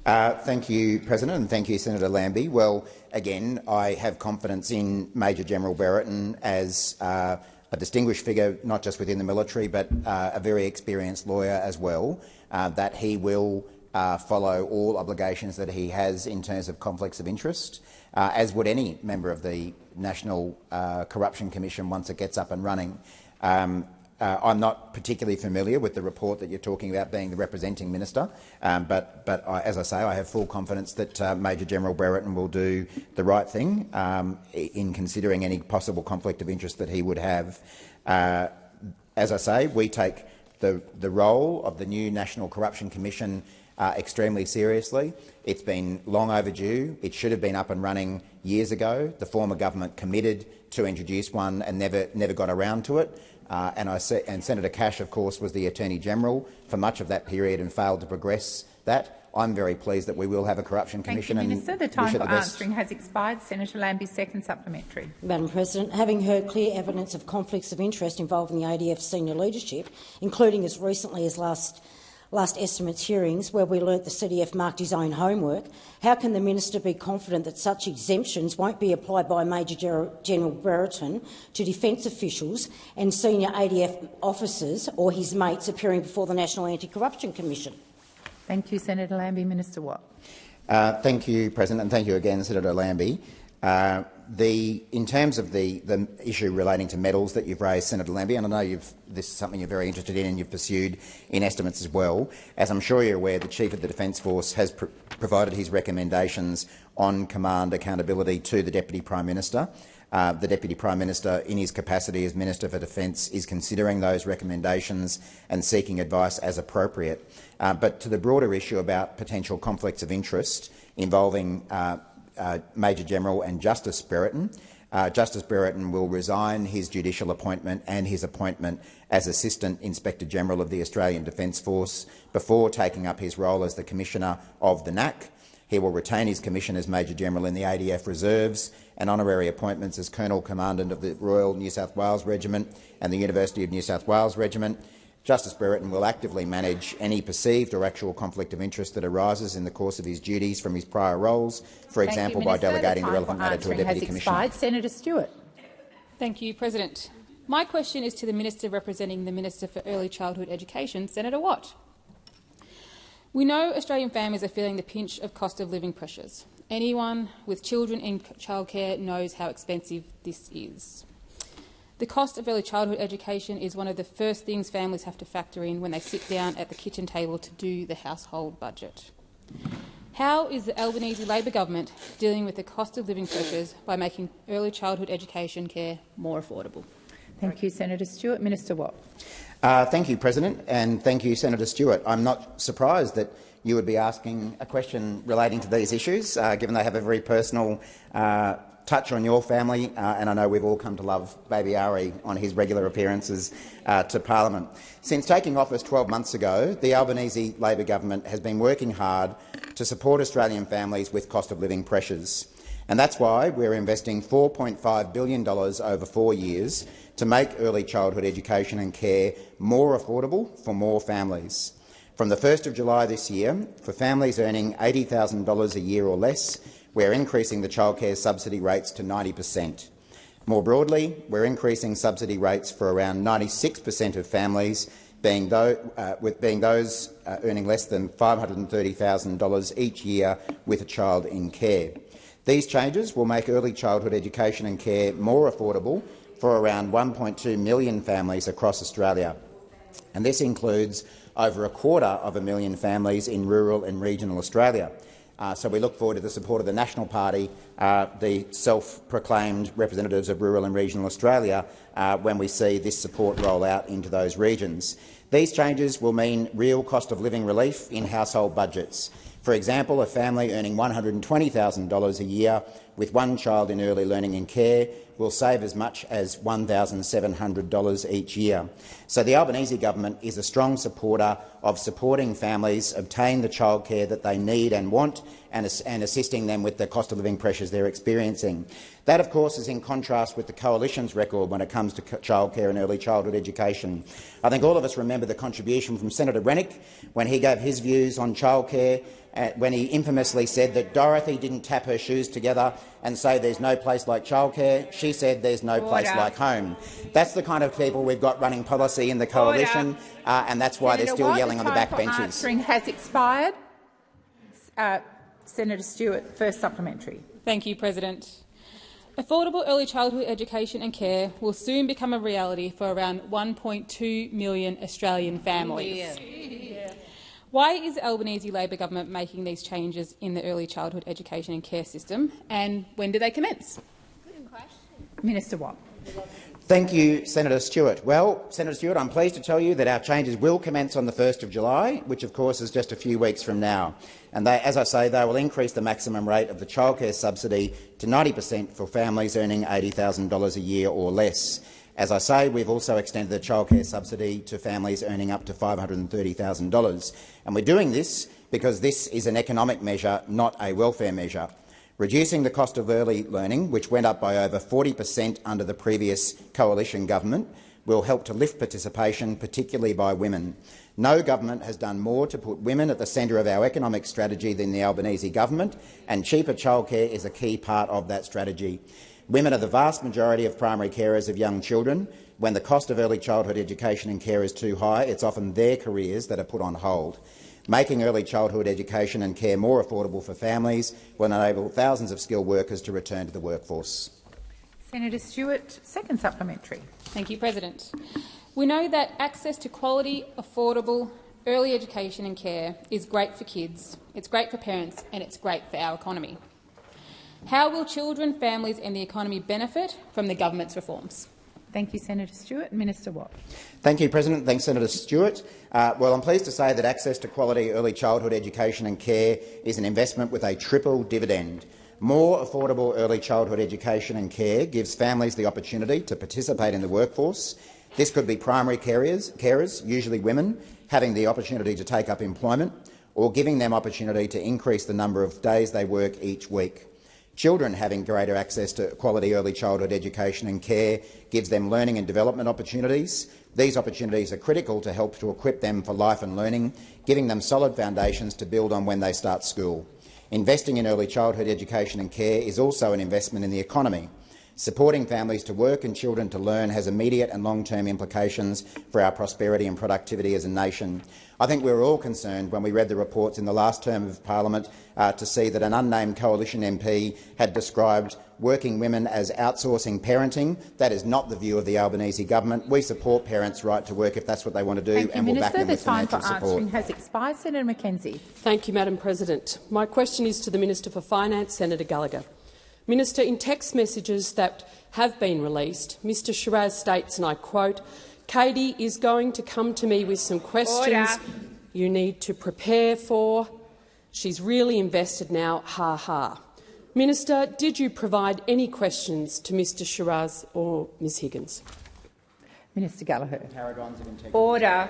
Thank you, President, and thank you, Senator Lambie. Well, again, I have confidence in Major General Brereton as a distinguished figure, not just within the military, but a very experienced lawyer as well, that he will follow all obligations that he has in terms of conflicts of interest, as would any member of the National Corruption Commission once it gets up and running. I'm not particularly familiar with the report that you're talking about being the representing minister, but as I say, I have full confidence that Major General Brereton will do the right thing in considering any possible conflict of interest that he would have. As I say, we take the role of the new National Corruption Commission extremely seriously. It's been long overdue. It should have been up and running years ago. The former government committed to introduce one and never got around to it. And Senator Cash, of course, was the Attorney-General for much of that period and failed to progress that. I'm very pleased that we will have a corruption commission. Thank you, Minister. The time for answering has expired. Senator Lambie, second supplementary. Madam President, having heard clear evidence of conflicts of interest involving the ADF senior leadership, including as recently as last estimates hearings where we learnt the CDF marked his own homework, how can the minister be confident that such exemptions won't be applied by Major General Brereton to defence officials and senior ADF officers or his mates appearing before the National Anti-Corruption Commission? Thank you, Senator Lambie. Minister Watt. Thank you, President, and thank you again, Senator Lambie. In terms of the issue relating to medals that you've raised, Senator Lambie, and I know this is something you're very interested in and you've pursued in estimates as well, as I'm sure you're aware, the Chief of the Defence Force has provided his recommendations on command accountability to the Deputy Prime Minister. The Deputy Prime Minister, in his capacity as Minister for Defence, is considering those recommendations and seeking advice as appropriate. But to the broader issue about potential conflicts of interest involving Major General and Justice Brereton, Justice Brereton will resign his judicial appointment and his appointment as Assistant Inspector General of the Australian Defence Force before taking up his role as the Commissioner of the NAC. He will retain his commission as Major General in the ADF Reserves and honorary appointments as Colonel Commandant of the Royal New South Wales Regiment and the University of New South Wales Regiment. Justice Brereton will actively manage any perceived or actual conflict of interest that arises in the course of his duties from his prior roles, for example, by delegating the relevant matter to a Deputy Commissioner. Senator Stewart. Thank you, President. My question is to the Minister representing the Minister for Early Childhood Education, Senator Watt. We know Australian families are feeling the pinch of cost of living pressures. Anyone with children in childcare knows how expensive this is. The cost of early childhood education is one of the first things families have to factor in when they sit down at the kitchen table to do the household budget. How is the Albanese Labor government dealing with the cost of living pressures by making early childhood education care more affordable? Thank you, Senator Stewart. Minister Watt. Thank you, President, and thank you, Senator Stewart. I'm not surprised that you would be asking a question relating to these issues, given they have a very personal touch on your family, and I know we've all come to love baby Ari on his regular appearances to Parliament. Since taking office 12 months ago, the Albanese Labor government has been working hard to support Australian families with cost of living pressures. And that's why we're investing $4.5 billion over 4 years to make early childhood education and care more affordable for more families. From the 1st of July this year, for families earning $80,000 a year or less, we're increasing the childcare subsidy rates to 90%. More broadly, we're increasing subsidy rates for around 96% of families, being those earning less than $530,000 each year with a child in care. These changes will make early childhood education and care more affordable for around 1.2 million families across Australia, and this includes over 250,000 families in rural and regional Australia. So we look forward to the support of the National Party, the self-proclaimed representatives of rural and regional Australia, when we see this support roll out into those regions. These changes will mean real cost of living relief in household budgets. For example, a family earning $120,000 a year with one child in early learning and care will save as much as $1,700 each year. So the Albanese government is a strong supporter of supporting families obtain the childcare that they need and want, and assisting them with the cost of living pressures they're experiencing. That, of course, is in contrast with the Coalition's record when it comes to childcare and early childhood education. I think all of us remember the contribution from Senator Rennick when he gave his views on childcare, when he infamously said that Dorothy didn't tap her shoes together and say there's no place like childcare. She said there's no place like home. That's the kind of people we've got running policy in the Coalition, and that's why they're still yelling on the backbenches. Answering has expired. Senator Stewart, first supplementary. Thank you, President. Affordable early childhood education and care will soon become a reality for around 1.2 million Australian families. Why is the Albanese Labor government making these changes in the early childhood education and care system, and when do they commence? Minister Watt. Thank you, Senator Stewart. Well, Senator Stewart, I'm pleased to tell you that our changes will commence on the 1st of July, which of course is just a few weeks from now. And they, as I say, they will increase the maximum rate of the childcare subsidy to 90% for families earning $80,000 a year or less. As I say, we've also extended the childcare subsidy to families earning up to $530,000. And we're doing this because this is an economic measure, not a welfare measure. Reducing the cost of early learning, which went up by over 40% under the previous Coalition government, will help to lift participation, particularly by women. No government has done more to put women at the centre of our economic strategy than the Albanese government, and cheaper childcare is a key part of that strategy. Women are the vast majority of primary carers of young children. When the cost of early childhood education and care is too high, it's often their careers that are put on hold. Making early childhood education and care more affordable for families will enable thousands of skilled workers to return to the workforce. Senator Stewart, second supplementary. Thank you, President. We know that access to quality, affordable early education and care is great for kids, it's great for parents and it's great for our economy. How will children, families and the economy benefit from the government's reforms? Thank you, Senator Stewart. Minister Watt. Thank you, President. Thanks, Senator Stewart. Well, I'm pleased to say that access to quality early childhood education and care is an investment with a triple dividend. More affordable early childhood education and care gives families the opportunity to participate in the workforce. This could be primary carers, usually women, having the opportunity to take up employment, or giving them opportunity to increase the number of days they work each week. Children having greater access to quality early childhood education and care gives them learning and development opportunities. These opportunities are critical to help to equip them for life and learning, giving them solid foundations to build on when they start school. Investing in early childhood education and care is also an investment in the economy. Supporting families to work and children to learn has immediate and long-term implications for our prosperity and productivity as a nation. I think we were all concerned when we read the reports in the last term of parliament to see that an unnamed coalition MP had described working women as outsourcing parenting. That is not the view of the Albanese government. We support parents' right to work if that's what they want to do, Thank you, and we'll back them with financial support. The time for answering has expired. Senator McKenzie. Thank you, Madam President. My question is to the Minister for Finance, Senator Gallagher. Minister, in text messages that have been released, Mr Shiraz states, and I quote, "Katie is going to come to me with some questions you need to prepare for. She's really invested now, ha ha." Minister, did you provide any questions to Mr Shiraz or Ms Higgins? Minister Gallagher. Order.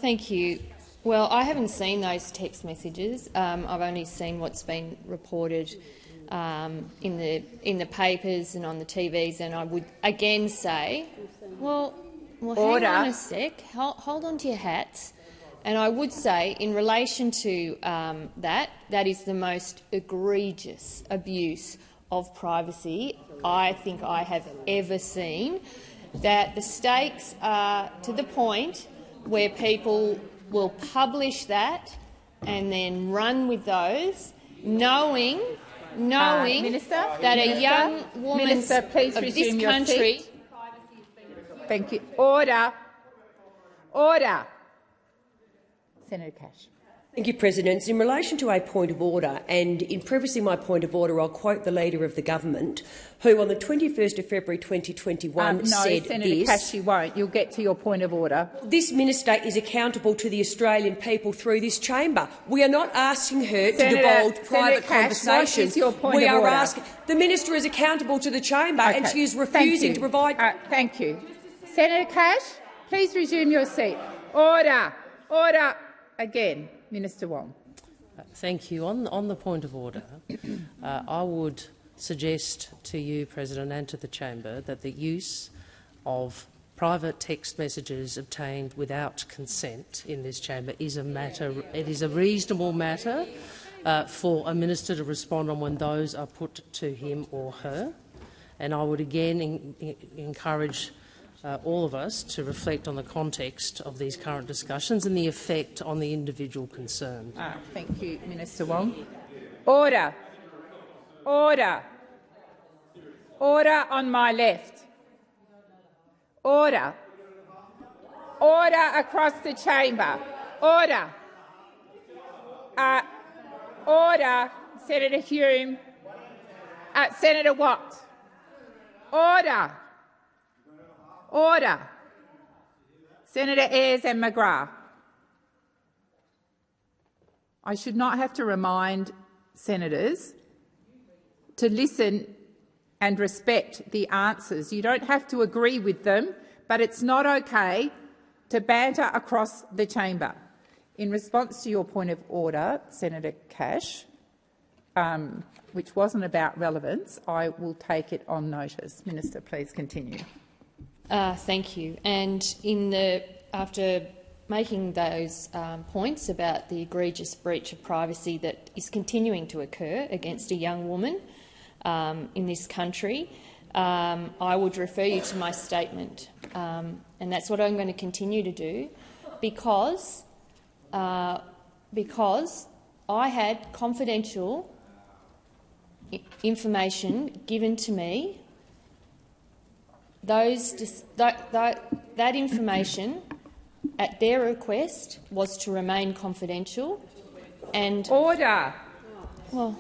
Thank you. Well, I haven't seen those text messages. I've only seen what's been reported in the papers and on the TVs, and I would again say, well, Order. Hang on a sec. Hold on to your hats. And I would say, in relation to that is the most egregious abuse of privacy I think I have ever seen. That the stakes are to the point where people will publish that and then run with those, knowing Minister, that a young woman of this country. Thank you. Order. Order. Senator Cash. Thank you, President. In relation to a point of order, and in prefacing my point of order, I'll quote the Leader of the Government, who on the 21st of February 2021 said Senator this. Cash, you won't. You'll get to your point of order. This minister is accountable to the Australian people through this chamber. We are not asking her to divulge private conversations. What is your point we of are order? asking. The minister is accountable to the chamber, and she is refusing to provide. Thank you, Senator Cash. Please resume your seat. Order. Order. Again, Minister Wong. Thank you. On the point of order, I would suggest to you, President, and to the chamber that the use of private text messages obtained without consent in this chamber is a matter. It is a reasonable matter for a minister to respond on when those are put to him or her. And I would again encourage all of us to reflect on the context of these current discussions and the effect on the individual concerned. Thank you, Minister Wong. Order. Order. Order on my left. Order. Order across the chamber. Order. Order. Senator Hume. Senator Watt. Order. Order. Senator Ayres and McGrath. I should not have to remind senators to listen and respect the answers. You don't have to agree with them, but it's not okay to banter across the chamber. In response to your point of order, Senator Cash, which wasn't about relevance, I will take it on notice. Minister, please continue. Thank you. And after making those points about the egregious breach of privacy that is continuing to occur against a young woman in this country, I would refer you to my statement. And that's what I'm going to continue to do, because because I had confidential information given to me. That information, at their request, was to remain confidential. And order. Well,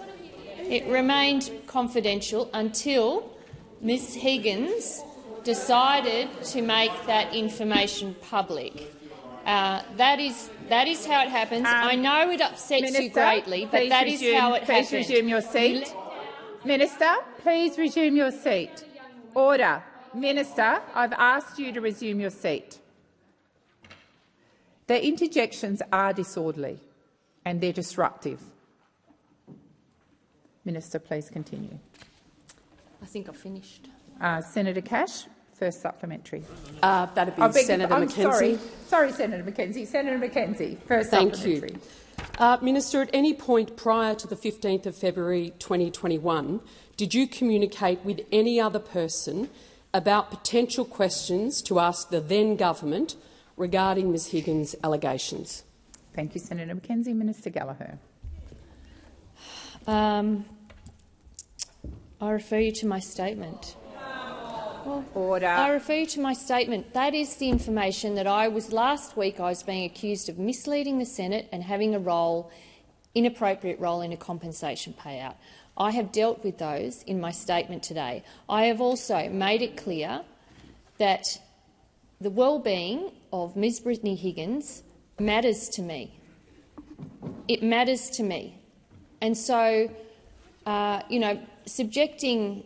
it remained confidential until Ms Higgins decided to make that information public. That is how it happens. I know it upsets you greatly, but that is how it happens. Please resume your seat. Minister, please resume your seat. Order. Minister, I've asked you to resume your seat. The interjections are disorderly and they're disruptive. Minister, please continue. I think I've finished. Senator Cash, first supplementary. That'd be Senator Mackenzie. Sorry, Senator Mackenzie. Senator Mackenzie, first supplementary. Thank you. Minister, at any point prior to the 15th of February 2021, did you communicate with any other person about potential questions to ask the then government regarding Ms Higgins' allegations? Thank you, Senator Mackenzie. Minister Gallagher. I refer you to my statement. Order. I refer you to my statement. That is the information that last week I was being accused of misleading the Senate and having inappropriate role in a compensation payout. I have dealt with those in my statement today. I have also made it clear that the well-being of Ms Brittany Higgins matters to me. It matters to me. And so, subjecting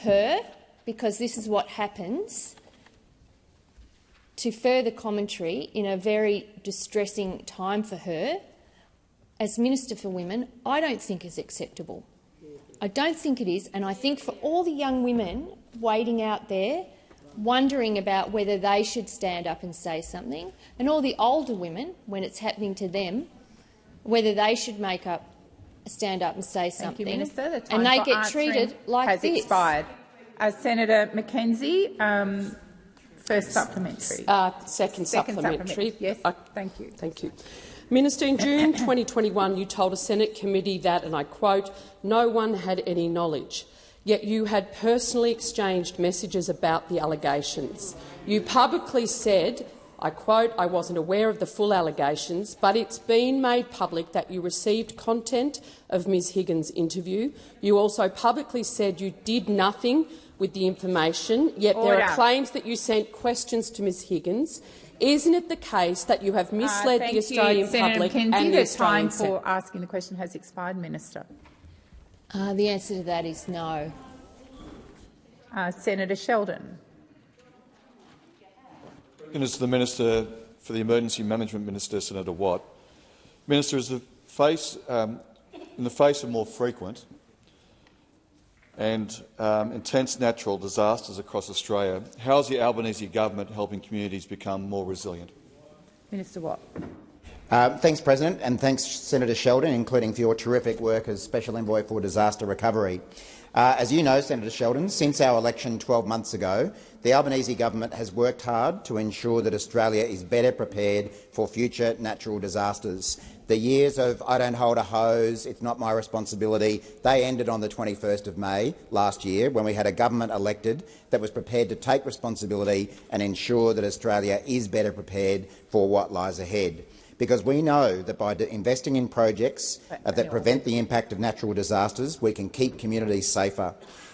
her, because this is what happens, to further commentary in a very distressing time for her, as Minister for Women, I don't think is acceptable. I don't think it is, and I think for all the young women waiting out there, wondering about whether they should stand up and say something, and all the older women, when it's happening to them, whether they should stand up and say something. Thank you, Minister. The time and they for get treated like has this. Expired. Senator Mackenzie, first supplementary. Second supplementary. Yes, thank you. Thank you. Minister, in June 2021 you told a Senate committee that, and I quote, no one had any knowledge, yet you had personally exchanged messages about the allegations. You publicly said, I quote, I wasn't aware of the full allegations, but it's been made public that you received content of Ms Higgins' interview. You also publicly said you did nothing with the information, yet there are claims that you sent questions to Ms Higgins. Isn't it the case that you have misled the Australian public and the Australian Senate? The time for asking the question has expired, Minister. The answer to that is no. Senator Sheldon. To the Minister for the Emergency Management Minister, Senator Watt. Minister, in the face of more frequent and intense natural disasters across Australia, how is the Albanese government helping communities become more resilient? Minister Watt. Thanks, President, and thanks, Senator Sheldon, including for your terrific work as Special Envoy for Disaster Recovery. As you know, Senator Sheldon, since our election 12 months ago, the Albanese government has worked hard to ensure that Australia is better prepared for future natural disasters. The years of I don't hold a hose, it's not my responsibility, they ended on the 21st of May last year when we had a government elected that was prepared to take responsibility and ensure that Australia is better prepared for what lies ahead. Because we know that by investing in projects that prevent the impact of natural disasters, we can keep communities safer.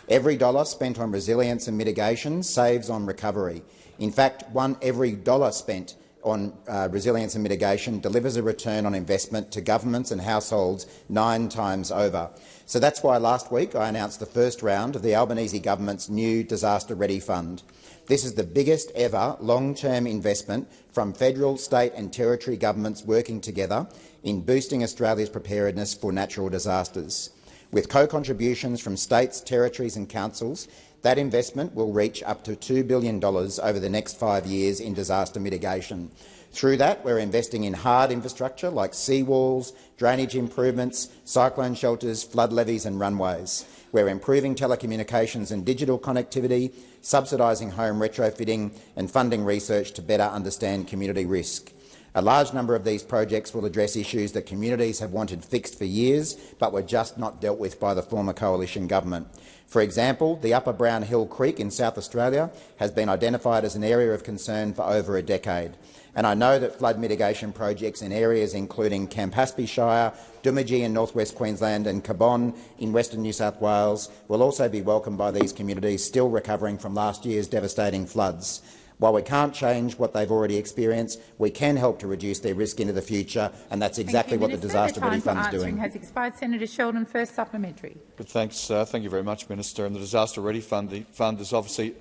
Every dollar spent on resilience and mitigation saves on recovery. In fact, every dollar spent on resilience and mitigation delivers a return on investment to governments and households 9 times over. So that's why last week I announced the first round of the Albanese government's new Disaster Ready Fund. This is the biggest ever long-term investment from federal, state and territory governments working together in boosting Australia's preparedness for natural disasters. With co-contributions from states, territories and councils, that investment will reach up to $2 billion over the next 5 years in disaster mitigation. Through that, we're investing in hard infrastructure like seawalls, drainage improvements, cyclone shelters, flood levees and runways. We're improving telecommunications and digital connectivity, subsidising home retrofitting and funding research to better understand community risk. A large number of these projects will address issues that communities have wanted fixed for years but were just not dealt with by the former coalition government. For example, the Upper Brown Hill Creek in South Australia has been identified as an area of concern for over a decade. And I know that flood mitigation projects in areas including Campaspe Shire, Doomadgee in northwest Queensland and Cabonne in western New South Wales will also be welcomed by these communities still recovering from last year's devastating floods. While we can't change what they've already experienced, we can help to reduce their risk into the future, and that's exactly what the Disaster Ready Fund is doing. Has expired. Senator Sheldon, first supplementary. But thanks, thank you very much, Minister. And the Disaster Ready Fund is obviously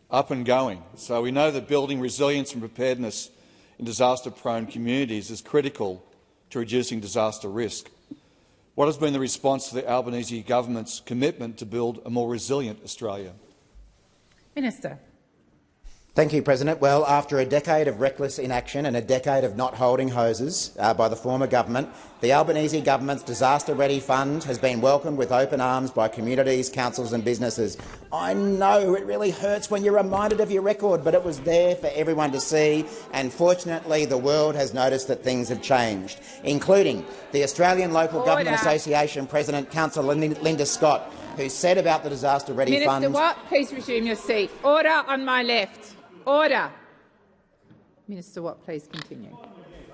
up and going. So we know that building resilience and preparedness in disaster-prone communities is critical to reducing disaster risk. What has been the response to the Albanese government's commitment to build a more resilient Australia? Minister. Thank you, President. Well, after a decade of reckless inaction and a decade of not holding hoses by the former government, the Albanese government's Disaster Ready Fund has been welcomed with open arms by communities, councils and businesses. I know it really hurts when you're reminded of your record, but it was there for everyone to see, and fortunately the world has noticed that things have changed, including the Australian Local Government Association President, Councillor Linda Scott, who said about the Disaster Ready Fund— Minister Watt, please resume your seat. Order on my left. Order. Minister Watt, please continue.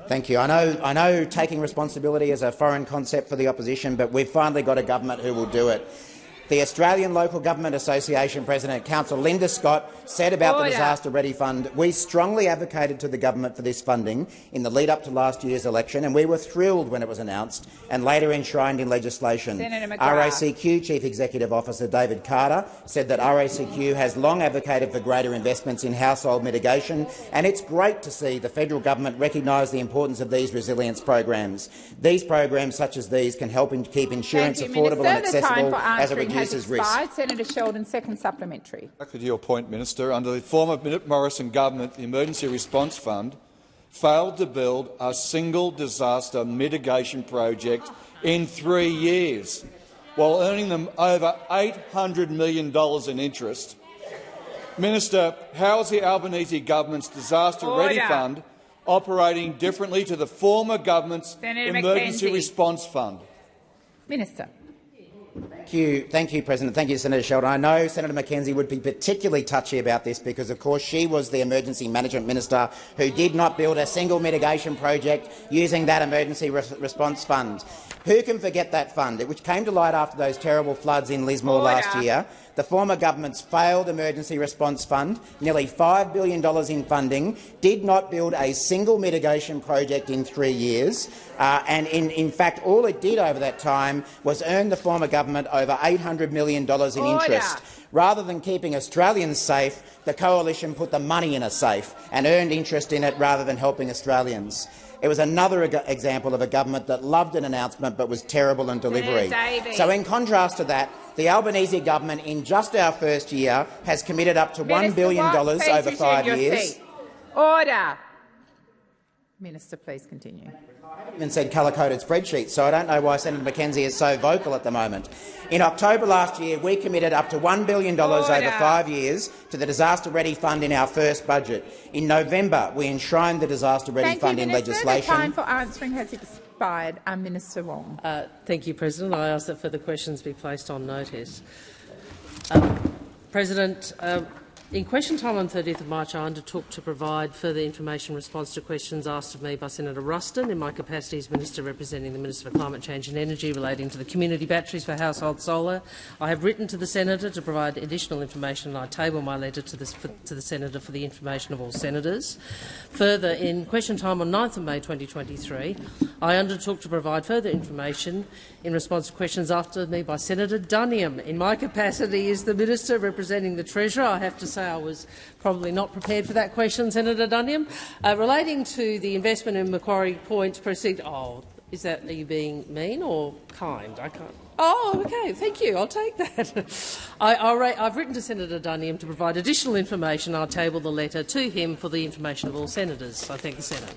Thank you. I know taking responsibility is a foreign concept for the opposition, but we've finally got a government who will do it. The Australian Local Government Association President, Councillor Linda Scott, said about the Disaster Ready Fund, "We strongly advocated to the government for this funding in the lead-up to last year's election, and we were thrilled when it was announced and later enshrined in legislation." RACQ Chief Executive Officer David Carter said that RACQ has long advocated for greater investments in household mitigation, and it's great to see the federal government recognise the importance of these resilience programs. These programs such as these can help keep insurance affordable and accessible as it reduces risk. Senator Sheldon, second supplementary. Back to your point, Minister. Under the former Morrison government, the Emergency Response Fund failed to build a single disaster mitigation project in 3 years, while earning them over $800 million in interest. Minister, how is the Albanese government's Disaster Ready Fund operating differently to the former government's Emergency Response Fund? Minister. Thank you, President. Thank you, Senator Sheldon. I know Senator Mackenzie would be particularly touchy about this because, of course, she was the Emergency Management Minister who did not build a single mitigation project using that Emergency Response Fund. Who can forget that fund, which came to light after those terrible floods in Lismore last year? The former government's failed Emergency Response Fund, nearly $5 billion in funding, did not build a single mitigation project in 3 years, and in fact all it did over that time was earn the former government over $800 million in interest. Rather than keeping Australians safe, the coalition put the money in a safe and earned interest in it rather than helping Australians. It was another example of a government that loved an announcement but was terrible in delivery. So in contrast to that, the Albanese government in just our first year has committed up to $1 billion over 5 years. Order. Minister, please continue. And said colour-coded spreadsheets, so I don't know why Senator Mackenzie is so vocal at the moment. In October last year, we committed up to $1 billion over 5 years to the Disaster Ready Fund in our first budget. In November, we enshrined the Disaster Ready Fund in legislation. The time for answering has expired. Minister Wong. Thank you, President. I ask that further questions be placed on notice. President, in question time on 30th of March, I undertook to provide further information in response to questions asked of me by Senator Ruston in my capacity as Minister representing the Minister for Climate Change and Energy relating to the community batteries for household solar. I have written to the Senator to provide additional information, and I table my letter to the Senator for the information of all senators. Further, in question time on 9th of May 2023, I undertook to provide further information in response to questions asked of me by Senator Duniam. In my capacity as the Minister representing the Treasurer, I have to say I was probably not prepared for that question, Senator Duniam. Relating to the investment in Macquarie Point precinct— are you being mean or kind? I can't. Oh, OK, thank you. I'll take that. I've written to Senator Duniam to provide additional information. I'll table the letter to him for the information of all senators. I thank the Senate.